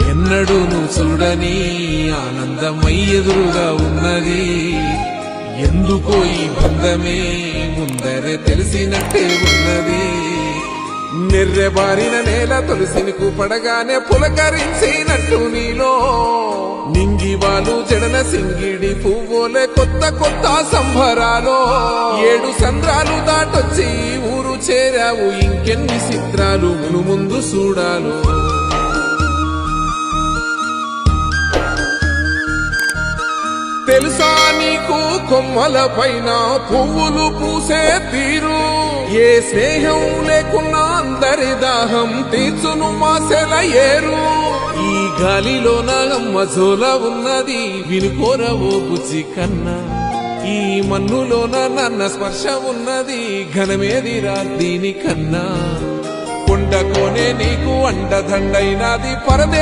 ఎన్నడూ నువ్వు చూడని ఆనందమై ఎదురుగా ఉన్నది. ఎందుకో ఈ బంధమే ముందరే తెలిసినట్టే ఉన్నది. నిర్రెబారిన నేల తులసిని కూపడగానే పులకరించినట్టు నీలో నింగివాలు జడన సింగిడి పువ్వులే కొత్త కొత్త సంభరాలో. 7 సంద్రాలు దాటొచ్చి ఊరు చేరావు, ఇంకెన్ని చిత్రాలు మును ముందు చూడాలు. తెలుసా నీకు కొమ్మల పైన పువ్వులు పూసే తీరు? ఏ స్నేహం లేకున్నా అందరి దాహం తీర్చును మాసెల ఏరు. ఈ గాలిలోన మజోల ఉన్నది వినుకోరవో బుజ్జి కన్నా. ఈ మన్నులోన నన్న స్పర్శ ఉన్నది ఘనమేదిరా దీనికన్నా. కొండకోనే నీకు అండదండైనది పరదేశ